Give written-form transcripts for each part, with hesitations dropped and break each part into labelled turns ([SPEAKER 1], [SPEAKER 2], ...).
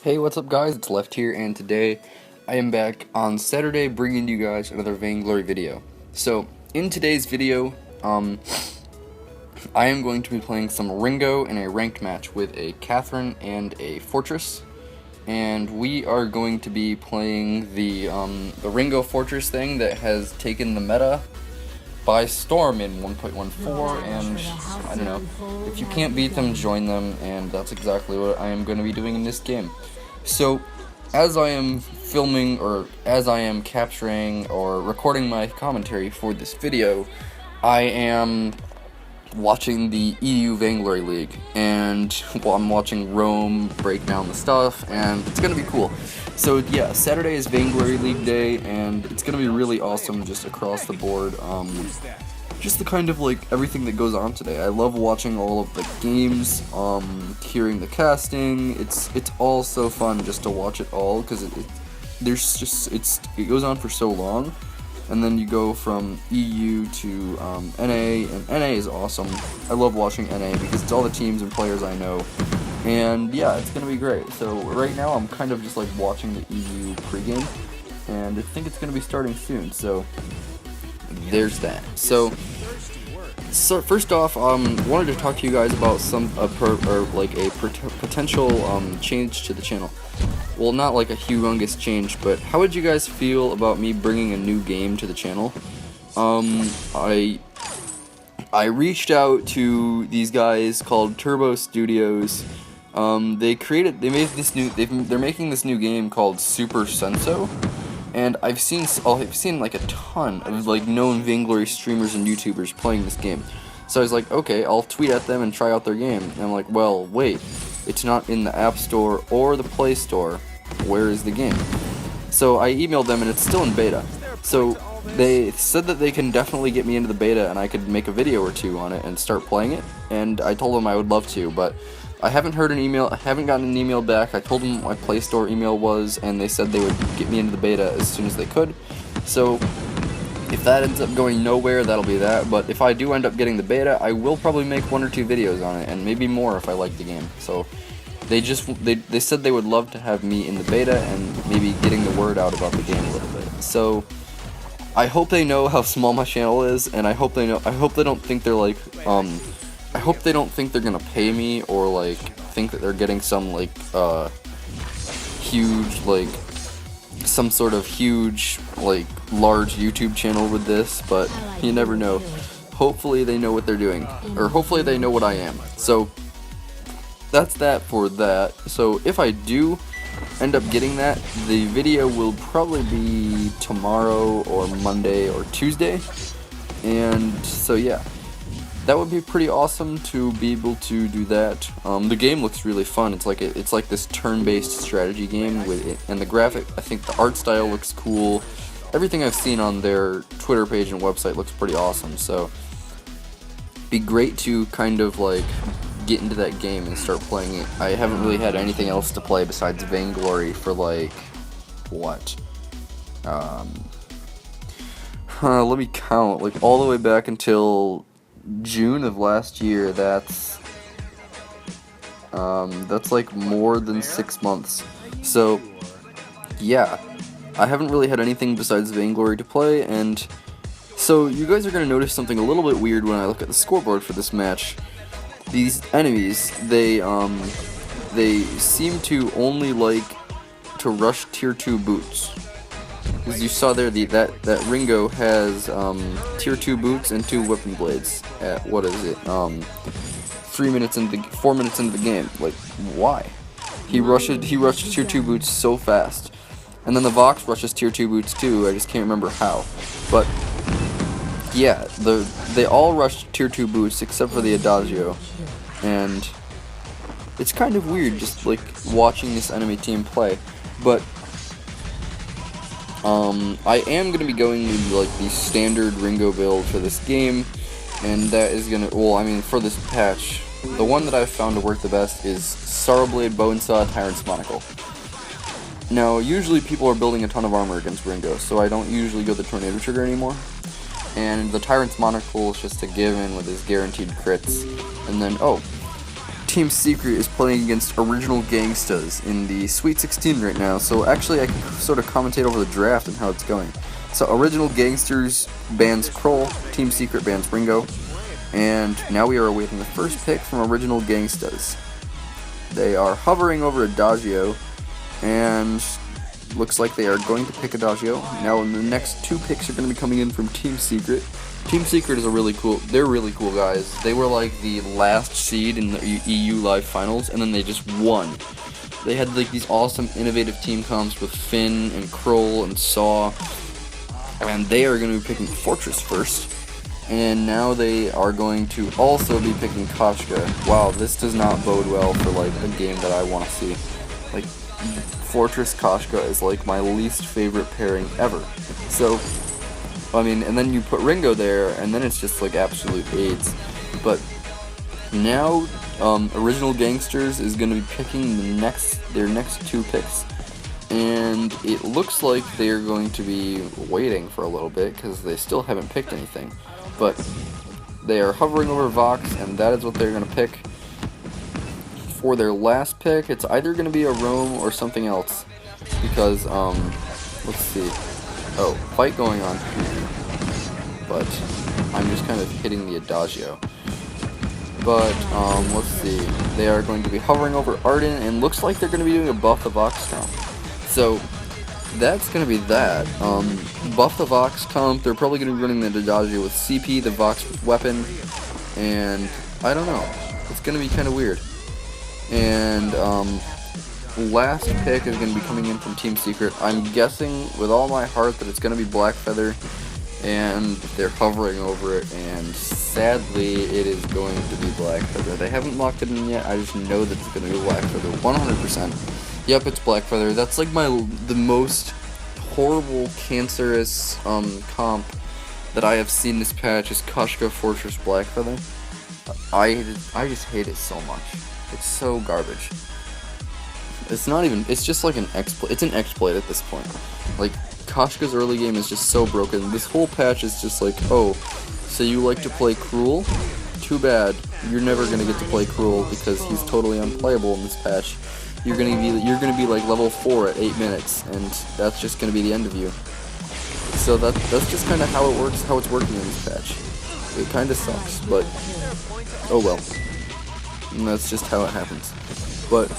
[SPEAKER 1] Hey, what's up guys, it's Left here, and today I am back on Saturday bringing you guys another Vainglory video. So, in today's video, I am going to be playing some Ringo in a ranked match with a Catherine and a Fortress. And we are going to be playing the Ringo Fortress thing that has taken the meta by storm in 1.14, and I don't know, if you can't beat them, join them, and that's exactly what I am going to be doing in this game. So, as I am filming, or as I am capturing or recording my commentary for this video, I am watching the EU Vainglory League, and well, I'm watching Rome break down the stuff, and it's gonna be cool. So yeah, Saturday is Vainglory League day, and it's gonna be really awesome just across the board. Just the kind of like everything that goes on today. I love watching all of the games, hearing the casting. It's all so fun just to watch it all, because it goes on for so long. And then you go from EU to NA, and NA is awesome. I love watching NA because it's all the teams and players I know. And yeah, it's going to be great. So right now I'm kind of just like watching the EU pregame, and I think it's going to be starting soon. So there's that. So first off, wanted to talk to you guys about a potential change to the channel. Well, not like a humongous change, but how would you guys feel about me bringing a new game to the channel? I reached out to these guys called Turbo Studios. They're making this new game called Super Senso, and I've seen like a ton of like known Vainglory streamers and YouTubers playing this game. So I was like, okay, I'll tweet at them and try out their game. And I'm like, well, wait. It's not in the App Store or the Play Store. Where is the game? So I emailed them, and it's still in beta. So they said that they can definitely get me into the beta, and I could make a video or two on it and start playing it. And I told them I would love to, but I haven't gotten an email back. I told them what my Play Store email was, and they said they would get me into the beta as soon as they could. So if that ends up going nowhere, that'll be that. But if I do end up getting the beta, I will probably make 1 or 2 videos on it, and maybe more if I like the game. So they said they would love to have me in the beta and maybe getting the word out about the game a little bit. So I hope they know how small my channel is, and I hope they don't think they're like I hope they don't think they're gonna pay me, or like think that they're getting some like huge, like some sort of huge, like large YouTube channel with this, but you never know. Hopefully they know what they're doing, or hopefully they know what I am. So that's that for that. So if I do end up getting that, the video will probably be tomorrow or Monday or Tuesday. And so yeah, that would be pretty awesome to be able to do that. The game looks really fun. It's like this turn-based strategy game with it, and the graphic, I think the art style looks cool. Everything I've seen on their Twitter page and website looks pretty awesome. So it'd be great to kind of like get into that game and start playing it. I haven't really had anything else to play besides Vainglory for like what? Let me count. Like all the way back until June of last year. That's like more than 6 months. So yeah, I haven't really had anything besides Vainglory to play, and so you guys are gonna notice something a little bit weird when I look at the scoreboard for this match. These enemies, they seem to only like to rush tier 2 boots. As you saw there, that Ringo has tier 2 boots and 2 weapon blades at, what is it, 4 minutes into the game. Like, why? He rushes tier 2 boots so fast. And then the Vox rushes tier 2 boots too, I just can't remember how. But yeah, they all rush tier 2 boots except for the Adagio. And it's kind of weird just like watching this enemy team play. But I am going to be going with like the standard Ringo build for this game, and that is going to, well, I mean for this patch, the one that I've found to work the best is Sorrowblade, Bow and Saw, Tyrant's Monocle. Now, usually people are building a ton of armor against Ringo, so I don't usually go the Tornado Trigger anymore. And the Tyrant's Monocle is just a given with his guaranteed crits. And then, oh, Team Secret is playing against Original Gangstas in the Sweet 16 right now, so actually I can sort of commentate over the draft and how it's going. So Original Gangsters bans Kroll, Team Secret bans Ringo, and now we are awaiting the first pick from Original Gangstas. They are hovering over Adagio, and looks like they are going to pick Adagio. Now the next 2 picks are going to be coming in from Team Secret. Team Secret is they're really cool guys. They were like the last seed in the EU Live Finals, and then they just won. They had like these awesome innovative team comps with Finn and Kroll and Saw, and they are going to be picking Fortress first. And now they are going to also be picking Koshka. Wow, this does not bode well for like a game that I want to see. Like, Fortress Koshka is like my least favorite pairing ever. So, I mean, and then you put Ringo there, and then it's just like absolute AIDS. But now, Original Gangsters is going to be picking their next 2 picks. And it looks like they're going to be waiting for a little bit, because they still haven't picked anything. But they are hovering over Vox, and that is what they're going to pick. For their last pick, it's either going to be a roam or something else. Because, let's see. Oh, fight going on here. But I'm just kind of hitting the Adagio. But, let's see. They are going to be hovering over Arden, and looks like they're going to be doing a buff the Vox comp. So, that's going to be that. Buff the Vox comp, they're probably going to be running the Adagio with CP, the Vox with weapon, and I don't know. It's going to be kind of weird. And, last pick is going to be coming in from Team Secret. I'm guessing with all my heart that it's going to be Blackfeather, and they're hovering over it, and sadly it is going to be Blackfeather. They haven't locked it in yet, I just know that it's going to be Blackfeather, 100%. Yep, it's Blackfeather. That's like the most horrible, cancerous comp that I have seen this patch is Koshka, Fortress, Blackfeather. I just hate it so much. It's so garbage. It's not even, it's just like an exploit. It's an exploit at this point. Like, Koshka's early game is just so broken. This whole patch is just like, oh, so you like to play Cruel? Too bad. You're never gonna get to play Cruel because he's totally unplayable in this patch. You're gonna be like level 4 at 8 minutes, and that's just gonna be the end of you. So that's just kind of how it works, how it's working in this patch. It kind of sucks, but oh well. And that's just how it happens. But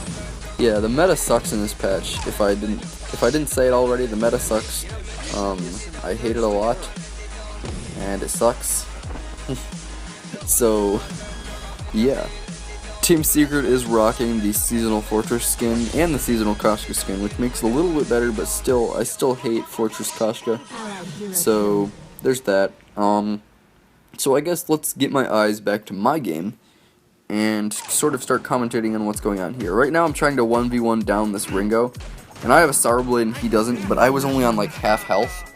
[SPEAKER 1] yeah, the meta sucks in this patch. If I didn't say it already, the meta sucks. I hate it a lot, and it sucks. So yeah. Team Secret is rocking the Seasonal Fortress skin and the Seasonal Koshka skin, which makes it a little bit better, but I still hate Fortress Koshka. So, there's that. So I guess let's get my eyes back to my game and sort of start commentating on what's going on here. Right now I'm trying to 1v1 down this Ringo, and I have a Sour Blade and he doesn't, but I was only on like half health.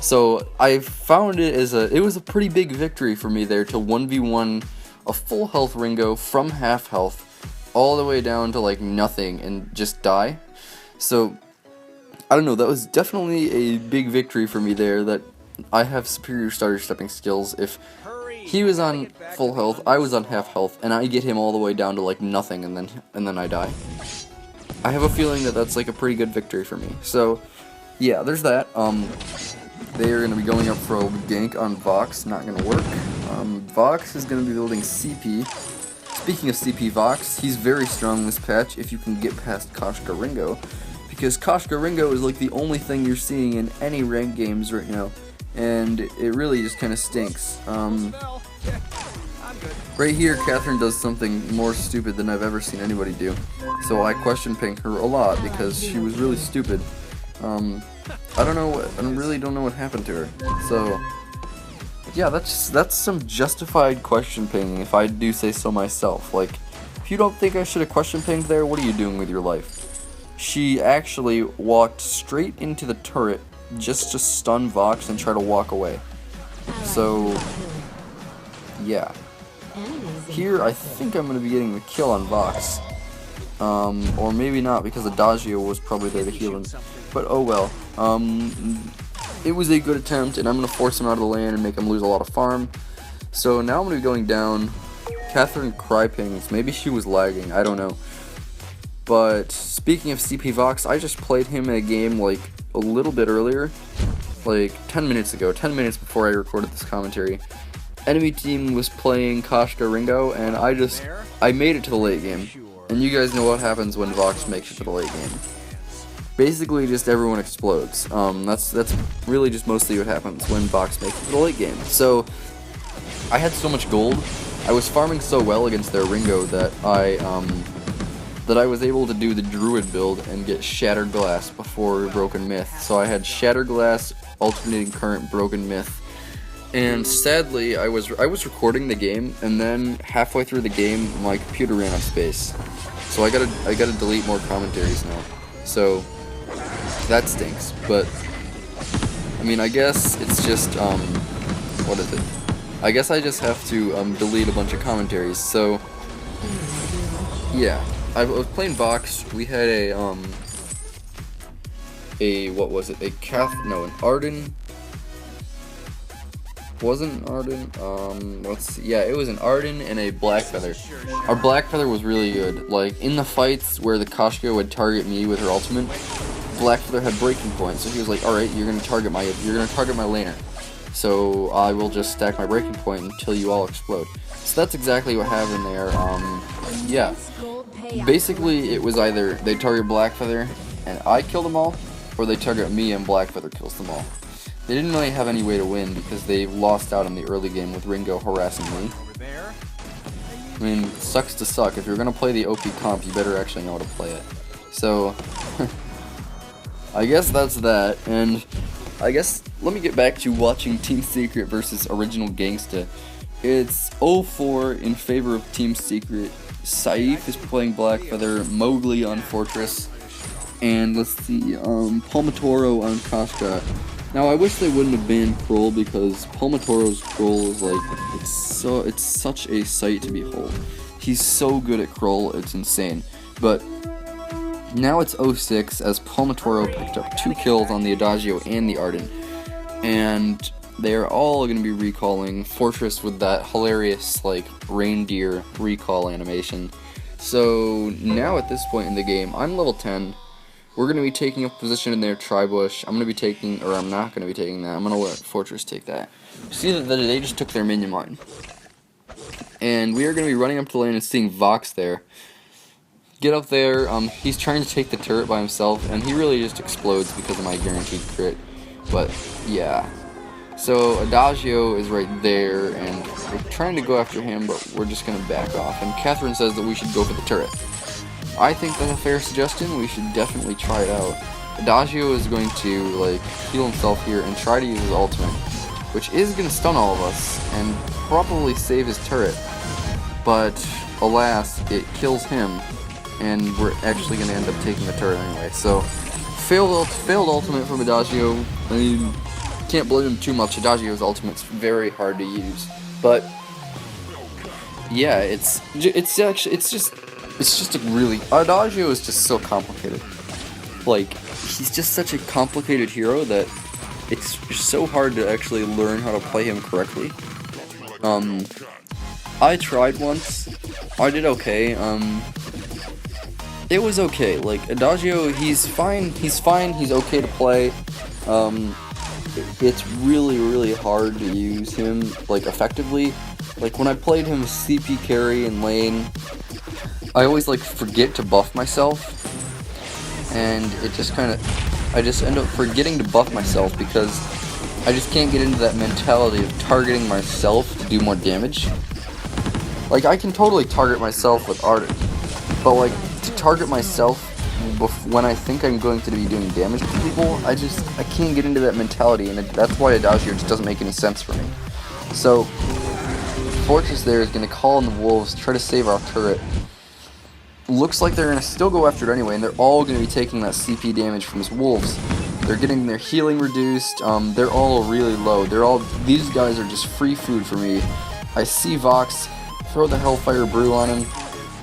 [SPEAKER 1] So I found it was a pretty big victory for me there to 1v1 a full health Ringo from half health all the way down to like nothing and just die. So I don't know, that was definitely a big victory for me there, that I have superior starter stepping skills. If he was on full health, I was on half health, and I get him all the way down to like nothing, and then I die. I have a feeling that that's like a pretty good victory for me. So yeah, there's that. They are going to be going up for a gank on Vox, not going to work. Vox is going to be building CP. Speaking of CP Vox, he's very strong in this patch if you can get past Koshka Ringo, because Koshka Ringo is like the only thing you're seeing in any ranked games right now, and it really just kind of stinks. Right here, Catherine does something more stupid than I've ever seen anybody do, so I question ping her a lot because she was really stupid. I really don't know what happened to her. So yeah, that's some justified question pinging, if I do say so myself. Like, if you don't think I should have question pinged there, what are you doing with your life? She actually walked straight into the turret just to stun Vox and try to walk away. So yeah. Here I think I'm going to be getting the kill on Vox. Or maybe not, because Adagio was probably there to heal him. But oh well. It was a good attempt, and I'm going to force him out of the lane and make him lose a lot of farm. So now I'm going to be going down Catherine Crypings, maybe she was lagging, I don't know. But speaking of CP Vox, I just played him in a game like a little bit earlier, like 10 minutes ago, 10 minutes before I recorded this commentary. Enemy team was playing Koshka Ringo, and I made it to the late game. And you guys know what happens when Vox makes it to the late game. Basically, just everyone explodes. That's really just mostly what happens when Vox makes it to the late game. So, I had so much gold, I was farming so well against their Ringo that I was able to do the Druid build and get Shattered Glass before Broken Myth. So I had Shattered Glass, Alternating Current, Broken Myth. And sadly, I was recording the game, and then halfway through the game, my computer ran out of space. So I gotta delete more commentaries now. So that stinks. But I mean, I guess it's just what is it? I guess I just have to delete a bunch of commentaries. So yeah, I was playing Vox. We had an Arden. Wasn't Arden, let's see, yeah, it was an Arden and a Blackfeather. Our Blackfeather was really good. Like, in the fights where the Koshka would target me with her ultimate, Blackfeather had breaking points, so he was like, alright, you're gonna target my laner. So I will just stack my breaking point until you all explode. So that's exactly what happened there. Yeah. Basically, it was either they target Blackfeather and I kill them all, or they target me and Blackfeather kills them all. They didn't really have any way to win because they lost out in the early game with Ringo harassing me. I mean, sucks to suck. If you're gonna play the OP comp, you better actually know how to play it. So, I guess that's that, and I guess let me get back to watching Team Secret versus Original Gangsta. It's 0-4 in favor of Team Secret. Saif is playing Blackfeather, Mowgli on Fortress, and let's see, Palmatoro on Koshka. Now I wish they wouldn't have banned Kroll because Palmatoro's Kroll is like, it's such a sight to behold. He's so good at Kroll, it's insane. But now it's 0-6 as Palmatoro picked up 2 kills on the Adagio and the Arden. And they are all going to be recalling Fortress with that hilarious, like, reindeer recall animation. So now at this point in the game, I'm level 10. We're going to be taking a position in their Tribush. I'm going to be taking, or I'm not going to be taking that. I'm going to let Fortress take that. See that they just took their minion line. And we are going to be running up to the lane and seeing Vox there. Get up there, he's trying to take the turret by himself, and he really just explodes because of my guaranteed crit. But, yeah. So, Adagio is right there, and we're trying to go after him, but we're just going to back off. And Catherine says that we should go for the turret. I think that's a fair suggestion. We should definitely try it out. Adagio is going to, like, heal himself here and try to use his ultimate, which is going to stun all of us and probably save his turret. But, alas, it kills him, and we're actually going to end up taking the turret anyway. So, failed ultimate from Adagio. I mean, can't blame him too much. Adagio's ultimate's very hard to use. But, yeah, it's just a really... Adagio is just so complicated. Like, he's just such a complicated hero that it's so hard to actually learn how to play him correctly. I tried once. I did okay. It was okay. Like, Adagio, he's fine. He's okay to play. It's really, really hard to use him, like, effectively. Like, when I played him CP carry in lane, I always, like, forget to buff myself, and it just kind of, I just end up forgetting to buff myself because I just can't get into that mentality of targeting myself to do more damage. Like, I can totally target myself with Arden, but, like, to target myself when I think I'm going to be doing damage to people, I can't get into that mentality, and that's why Adagio just doesn't make any sense for me. So, Fortress there is going to call in the wolves, try to save our turret. Looks like they're going to still go after it anyway, and they're all going to be taking that CP damage from his wolves. They're getting their healing reduced, they're all really low. These guys are just free food for me. I see Vox, throw the Hellfire Brew on him,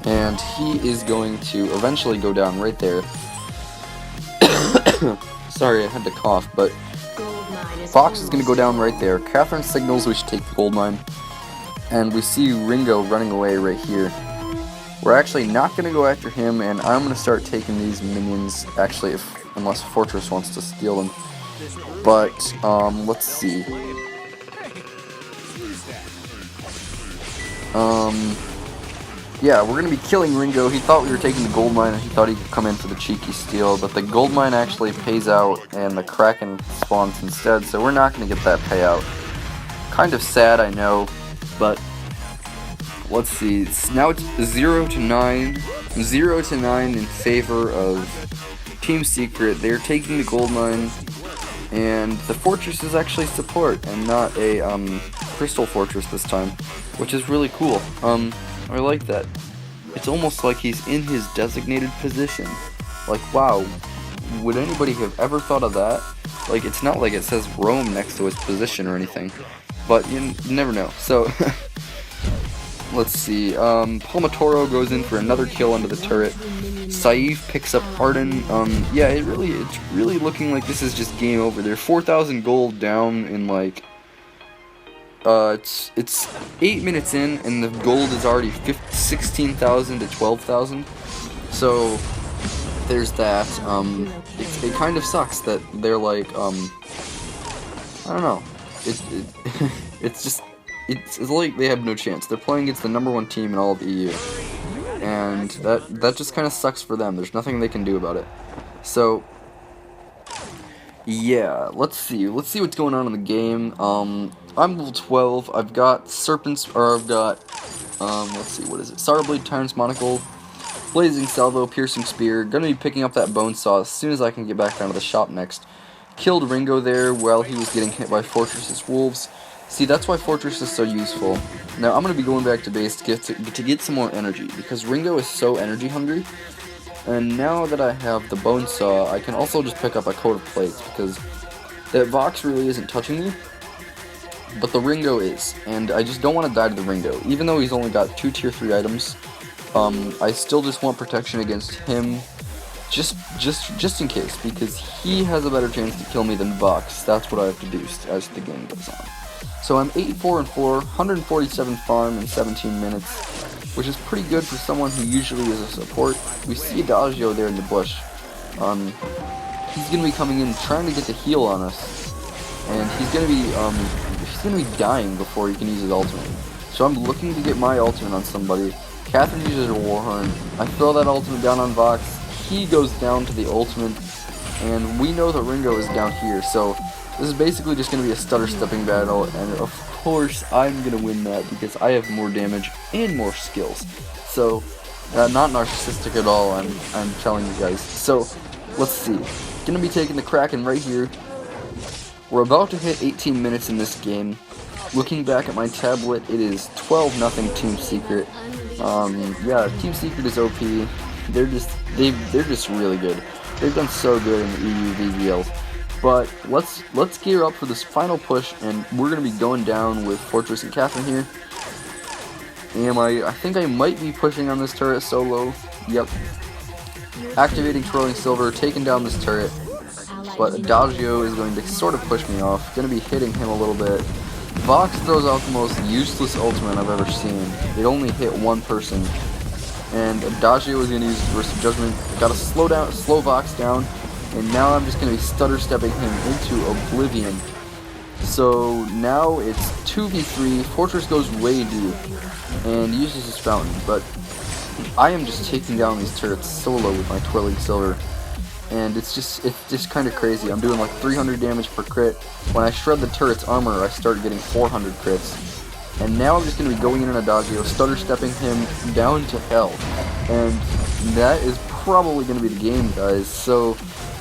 [SPEAKER 1] and he is going to eventually go down right there. Sorry, I had to cough, but Vox is going to go down right there. Catherine signals we should take the gold mine. and we see Ringo running away right here. We're actually not going to go after him, and I'm going to start taking these minions, actually, unless Fortress wants to steal them. But, let's see. Yeah, we're going to be killing Ringo. He thought we were taking the gold mine, and he thought he could come in for the cheeky steal, but the gold mine actually pays out, and the Kraken spawns instead, so we're not going to get that payout. Kind of sad, I know, but let's see. Now it's 0-9. 0-9 in favor of Team Secret. They're taking the gold mine, and the fortress is actually support, and not a crystal fortress this time, which is really cool. I like that. It's almost like he's in his designated position. Like, wow, would anybody have ever thought of that? Like, it's not like it says Rome next to his position or anything, but you never know. So, let's see. Palmatoro goes in for another kill under the turret. Saif picks up Arden. Yeah, it's really looking like this is just game over. They're 4,000 gold down in like. It's 8 minutes in, and the gold is already 16,000 to 12,000. So there's that. It kind of sucks that they're like I don't know. It's like they have no chance. They're playing against the #1 team in all of EU, and that just kind of sucks for them. There's nothing they can do about it. So yeah, let's see what's going on in the game. I'm level 12. I've got Serpents, or I've got, let's see, what is it? Sarblade, Tyrant's Monocle, Blazing Salvo, Piercing Spear. Gonna be picking up that Bone Saw as soon as I can get back down to the shop next. Killed Ringo there while he was getting hit by Fortress's wolves. See, that's why Fortress is so useful. Now, I'm gonna be going back to base to get some more energy, because Ringo is so energy hungry. And now that I have the Bone Saw, I can also just pick up a coat of plates, because that Vox really isn't touching me. But the Ringo is, and I just don't want to die to the Ringo. Even though he's only got 2 tier 3 items, I still just want protection against him, just in case, because he has a better chance to kill me than Vox. That's what I have to do as the game goes on. So I'm 84-4, 147 farm in 17 minutes, which is pretty good for someone who usually is a support. We see Adagio there in the bush. He's going to be coming in trying to get the heal on us, and he's going to be dying before he can use his ultimate. So I'm looking to get my ultimate on somebody. Catherine uses her Warhorn. I throw that ultimate down on Vox. He goes down to the ultimate, and we know that Ringo is down here, so this is basically just going to be a stutter-stepping battle, and of course I'm going to win that because I have more damage and more skills. So, not narcissistic at all, I'm telling you guys. So, let's see. Going to be taking the Kraken right here. We're about to hit 18 minutes in this game. Looking back at my tablet, it is 12-0 Team Secret. Yeah, Team Secret is OP. They're just really good. They've done so good in the EU VVL. But let's gear up for this final push, and we're gonna be going down with Fortress and Catherine here. I think I might be pushing on this turret solo. Yep. Activating Twirling Silver, taking down this turret. But Adagio is going to sort of push me off. Going to be hitting him a little bit. Vox throws out the most useless ultimate I've ever seen. It only hit one person. And Adagio is going to use Burst of Judgment. Got to slow Vox down. And now I'm just going to be stutter-stepping him into oblivion. So now it's 2v3. Fortress goes way deep and uses his fountain. But I am just taking down these turrets solo with my Twirling Silver. And it's just kind of crazy. I'm doing like 300 damage per crit. When I shred the turret's armor, I start getting 400 crits. And now I'm just going to be going in on Adagio, stutter-stepping him down to hell. And that is probably going to be the game, guys. So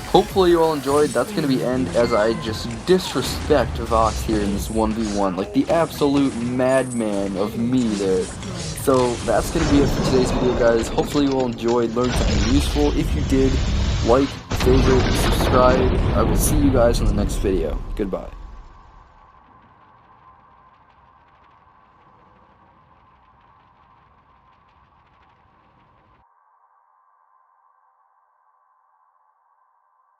[SPEAKER 1] hopefully you all enjoyed. That's going to be end as I just disrespect Vox here in this 1v1. Like the absolute madman of me there. So that's going to be it for today's video, guys. Hopefully you all enjoyed, learned something useful. If you did, like, favorite, subscribe. I will see you guys in the next video. Goodbye.